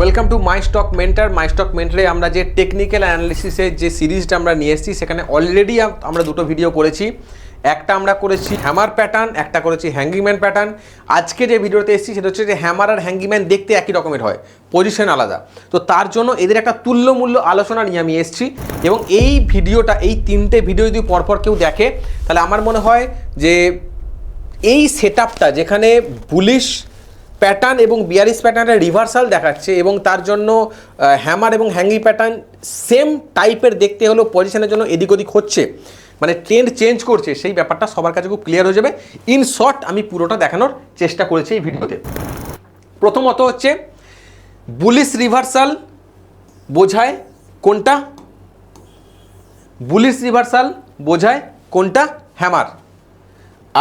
Welcome to my stock মেন্টরে আমরা যে technical অ্যানালিসিসের যে সিরিজটা আমরা নিয়ে এসেছি সেখানে অলরেডি আমরা দুটো ভিডিও করেছি। একটা আমরা করেছি হ্যামার প্যাটার্ন, একটা করেছি হ্যাঙ্গিংম্যান প্যাটার্ন। আজকে যে ভিডিওতে এসেছি সেটা হচ্ছে যে হ্যামার আর হ্যাঙ্গিংম্যান দেখতে একই রকমের হয়, পজিশন আলাদা। তো তার জন্য এদের একটা তুল্যমূল্য আলোচনা নিয়ে আমি এসেছি এবং এই ভিডিওটা, এই তিনটে ভিডিও যদি পরপর কেউ দেখে তাহলে আমার মনে হয় যে এই সেটআপটা যেখানে বুলিশ প্যাটার্ন এবং বিয়ারিশ প্যাটার্নের রিভার্সাল দেখাচ্ছে এবং তার জন্য হ্যামার এবং হ্যাঙ্গিং প্যাটার্ন সেম টাইপের দেখতে হলেও পজিশনের জন্য এদিক ওদিক হচ্ছে, মানে ট্রেন্ড চেঞ্জ করছে, সেই ব্যাপারটা সবার কাছে খুব ক্লিয়ার হয়ে যাবে। ইন শর্ট আমি পুরোটা দেখানোর চেষ্টা করেছি এই ভিডিওতে। প্রথমত হচ্ছে বুলিশ রিভার্সাল বোঝায় কোনটা? বুলিশ রিভার্সাল বোঝায় কোনটা? হ্যামার।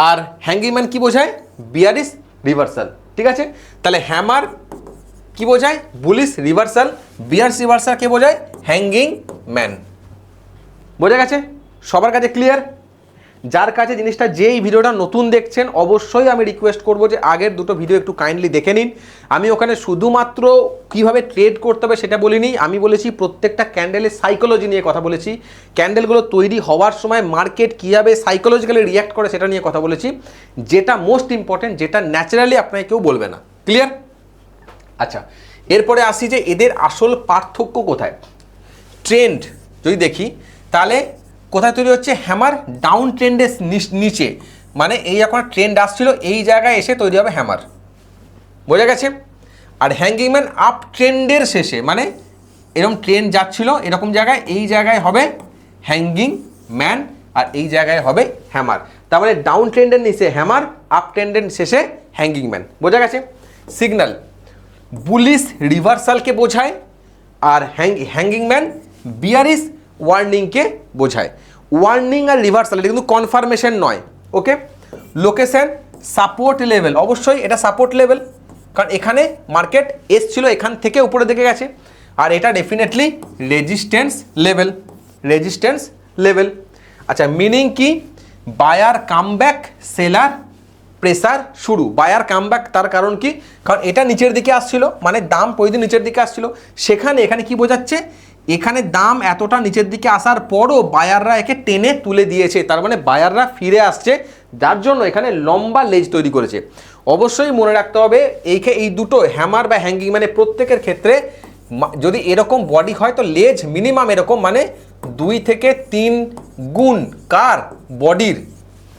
আর হ্যাঙ্গিংম্যান কি বোঝায়? Bearish reversal. ঠিক আছে, তাহলে হ্যামার কি বোঝায়? Bullish reversal. বিয়ারিশ রিভার্সাল কে বোঝায়? Hanging man. বোঝা গেছে? সবার কাছে ক্লিয়ার? যার কাছে জিনিসটা, যেই ভিডিওটা নতুন দেখছেন অবশ্যই আমি রিকোয়েস্ট করব যে আগের দুটো ভিডিও একটু কাইন্ডলি দেখে নিন। আমি ওখানে শুধুমাত্র কিভাবে ট্রেড করতে হবে সেটা বলিনি, আমি বলেছি প্রত্যেকটা ক্যান্ডেলের সাইকোলজি নিয়ে কথা বলেছি। ক্যান্ডেলগুলো তৈরি হওয়ার সময় মার্কেট কীভাবে সাইকোলজিক্যালি রিয়্যাক্ট করে সেটা নিয়ে কথা বলেছি, যেটা মোস্ট ইম্পর্টেন্ট, যেটা ন্যাচারালি আপনাকে কেউ বলবে না। ক্লিয়ার? আচ্ছা, এরপরে আসি যে এদের আসল পার্থক্য কোথায়। ট্রেন্ড যদি দেখি তাহলে কোথায় তৈরি হচ্ছে? হ্যামার ডাউন ট্রেন্ডের নিচে, মানে এই এখন ট্রেন্ড আসছিল এই জায়গায় এসে তৈরি হবে হ্যামার। বোঝা গেছে? আর হ্যাঙ্গিংম্যান আপ ট্রেন্ডের শেষে, মানে এরকম ট্রেন্ড যাচ্ছিল এরকম জায়গায়, এই জায়গায় হবে হ্যাঙ্গিং ম্যান আর এই জায়গায় হবে হ্যামার। তার মানে ডাউন ট্রেন্ডের নিচে হ্যামার, আপ ট্রেন্ডের শেষে হ্যাঙ্গিং ম্যান। বোঝা গেছে? সিগন্যাল বুলিশ রিভার্সালকে বোঝায় আর হ্যাঙ্গিং ম্যান বিয়ারিশ ওয়ার্নিংকে বোঝায়। ওয়ার্নিং আর রিভার্সাল এটা কিন্তু কনফার্মেশন নয়। ওকে, লোকেশন সাপোর্ট লেভেল, অবশ্যই এটা সাপোর্ট লেভেল, কারণ এখানে মার্কেট এসছিল এখান থেকে উপরে দিকে গেছে। আর এটা definitely resistance level, resistance level. আচ্ছা, মিনিং কি? বায়ার কামব্যাক, সেলার প্রেসার শুরু। বায়ার কামব্যাক তার কারণ কি? কারণ এটা নিচের দিকে আসছিল, মানে দাম প্রতিদিন নিচের দিকে আসছিল, সেখানে এখানে কি বোঝাচ্ছে? এখানে দাম এতটা নিচের দিকে আসার পরও বায়াররা একে টেনে তুলে দিয়েছে, তার মানে বায়াররা ফিরে আসছে, যার জন্য এখানে লম্বা লেজ তৈরি করেছে। অবশ্যই মনে রাখতে হবে এই দুটো হ্যামার বা হ্যাঙ্গিং মানে প্রত্যেকের ক্ষেত্রে যদি এরকম বডি হয় তো লেজ মিনিমাম এরকম, মানে 2 থেকে 3 গুণ কার বডির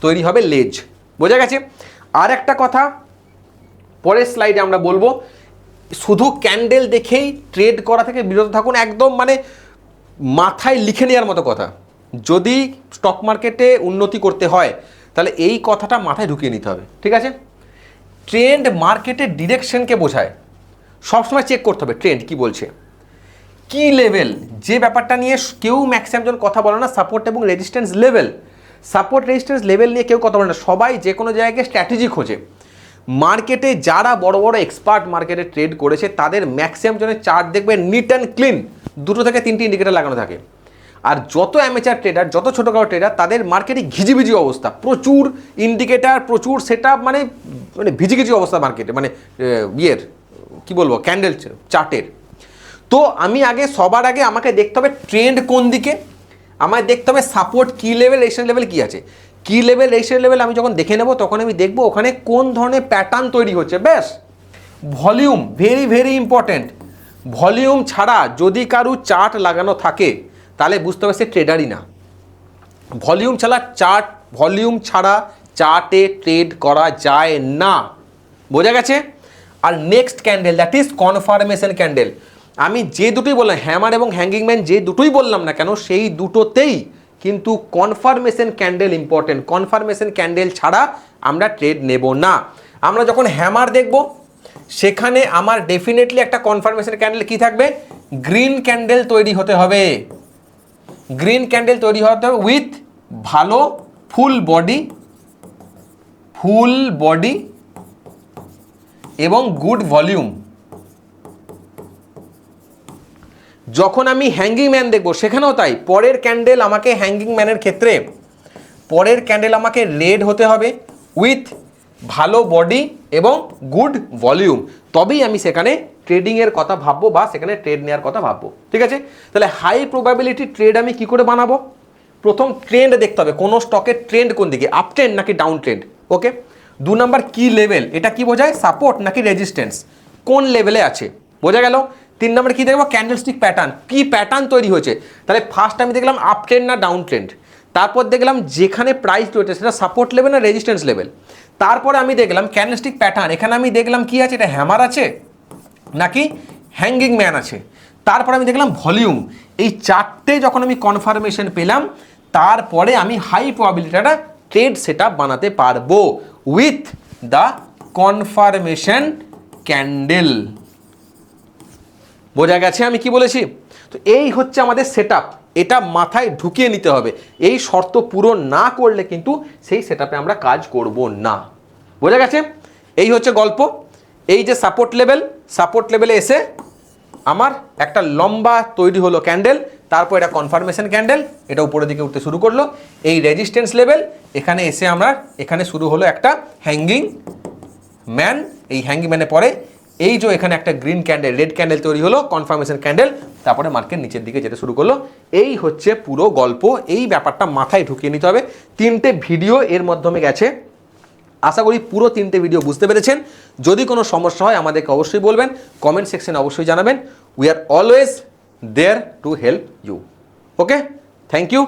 তৈরি হবে লেজ। বোঝা গেছে? আর একটা কথা পরের স্লাইডে আমরা বলবো, শুধু ক্যান্ডেল দেখেই ট্রেড করা থেকে বিরত থাকুন, একদম মানে মাথায় লিখে নেওয়ার মতো কথা। যদি স্টক মার্কেটে উন্নতি করতে হয় তাহলে এই কথাটা মাথায় ঢুকিয়ে নিতে হবে। ঠিক আছে? ট্রেন্ড মার্কেটের ডিরেকশনকে বোঝায়, সবসময় চেক করতে হবে ট্রেন্ড কি বলছে। কি লেভেল, যে ব্যাপারটা নিয়ে কেউ ম্যাক্সিমাম জন কথা বলে না, সাপোর্ট এবং resistance level. Support resistance level নিয়ে কেউ কথা বলে না, সবাই যে কোনো জায়গায় স্ট্র্যাটেজি খোঁজে। মার্কেটে যারা বড় বড় এক্সপার্ট মার্কেটে ট্রেড করেছে তাদের ম্যাক্সিমাম জনের চার্ট দেখবে নিট অ্যান্ড ক্লিন, 2 থেকে 3টি ইন্ডিকেটার লাগানো থাকে। আর যত অ্যামেচার ট্রেডার, যত ছোটোখাটো ট্রেডার, তাদের মার্কেটে ঘিজিবিজি অবস্থা, প্রচুর ইন্ডিকেটার, প্রচুর সেটআপ, মানে ভিজিঘিজি অবস্থা মার্কেটে, মানে কি বলবো, ক্যান্ডেল চার্টের। তো আমি সবার আগে আমাকে দেখতে হবে ট্রেন্ড কোন দিকে, আমায় দেখতে হবে সাপোর্ট কি লেভেল, রেজিস্ট্যান্স লেভেল কি আছে। কি লেভেল, রেজিস্ট্যান্স লেভেল আমি যখন দেখে নেব তখন আমি দেখব ওখানে কোন ধরনের প্যাটার্ন তৈরি হচ্ছে। ব্যাস। Volume very very important. Volume ছাড়া যদি কারো চার্ট লাগানো থাকে তাহলে বুঝতে হবে সে ট্রেডারই না। ভলিউম ছাড়া চার্টে ট্রেড করা যায় না। বোঝা গেছে? আর next candle, that is confirmation candle. আমি যে দুটোই বললাম, হ্যামার এবং হ্যাঙ্গিং ম্যান যে দুটোই বললাম না কেন, সেই দুটোতেই কিন্তু confirmation candle important. Confirmation candle ছাড়া আমরা ট্রেড নেব না। আমরা যখন হ্যামার দেখব সেখানে আমার ডেফিনেটলি একটা কনফার্মেশন ক্যান্ডেল কি থাকবে? গ্রিন ক্যান্ডেল তৈরি হতে হবে। গ্রিন ক্যান্ডেল তৈরি হতে হবে উইথ ভালো ফুল বডি এবং গুড ভলিউম। যখন আমি হ্যাঙ্গিং ম্যান দেখব সেখানেও তাই। পরের ক্যান্ডেল আমাকে রেড হতে হবে উইথ ভালো বডি এবং গুড ভলিউম, তবেই আমি সেখানে ট্রেডিংয়ের কথা ভাববো বা সেখানে ট্রেড নেওয়ার কথা ভাববো। ঠিক আছে, তাহলে হাই প্রবাবিলিটি ট্রেড আমি কি করে বানাবো? প্রথম ট্রেন্ড দেখতে হবে, কোনো স্টকের ট্রেন্ড কোন দিকে, আপ ট্রেন্ড নাকি ডাউন ট্রেন্ড। ওকে, 2 নাম্বার কি লেভেল, এটা কি বোঝায়, সাপোর্ট নাকি রেজিস্ট্যান্স, কোন লেভেলে আছে, বোঝা গেল। 3 নাম্বার কি দেখবো, ক্যান্ডেলস্টিক প্যাটার্ন, কি প্যাটার্ন তৈরি হয়েছে। তাহলে ফার্স্ট আমি দেখলাম আপ ট্রেন্ড না ডাউন ট্রেন্ড, তারপর দেখলাম যেখানে প্রাইস রয়েছে সেটা সাপোর্ট লেভেল না রেজিস্ট্যান্স লেভেল, তারপরে আমি দেখলাম ক্যান্ডেলস্টিক প্যাটার্ন, এখানে আমি দেখলাম কি আছে, এটা হ্যামার আছে নাকি হ্যাঙ্গিং ম্যান আছে, তারপরে আমি দেখলাম ভলিউম। এই চারটে যখন আমি কনফার্মেশন পেলাম, তারপরে আমি হাই প্রবাবিলিটি একটা ট্রেড সেটআপ বানাতে পারবো উইথ দ্য কনফার্মেশন ক্যান্ডেল। বোঝা গেছে আমি কি বলেছি? তো এই হচ্ছে আমাদের সেটআপ, এটা মাথায় ঢুকিয়ে নিতে হবে। এই শর্ত পূরণ না করলে কিন্তু সেই সেটআপে আমরা কাজ করব না। বোঝা গেছে? এই হচ্ছে গল্প। এই যে সাপোর্ট লেভেলে এসে আমার একটা লম্বা তৈরি হলো ক্যান্ডেল, তারপর এটা কনফার্মেশন ক্যান্ডেল, এটা উপরের দিকে উঠতে শুরু করলো। এই রেজিস্ট্যান্স লেভেল, এখানে এসে আমরা এখানে শুরু হলো একটা হ্যাঙ্গিং ম্যান, এই হ্যাঙ্গিং ম্যানের পরে এই যে এখানে একটা গ্রিন ক্যান্ডেল, রেড ক্যান্ডেল তৈরি হলো, কনফার্মেশন ক্যান্ডেল, তারপরে মার্কেট নিচের দিকে যেতে শুরু করলো। এই হচ্ছে পুরো গল্প, এই ব্যাপারটা মাথায় ঢুকিয়ে নিতে হবে। 3টে ভিডিও এর মাধ্যমে গেছে, আশা করি পুরো 3টে ভিডিও বুঝতে পেরেছেন। যদি কোনো সমস্যা হয় আমাদেরকে অবশ্যই বলবেন, কমেন্ট সেকশনে অবশ্যই জানাবেন। We are always there to help you. Okay, thank you.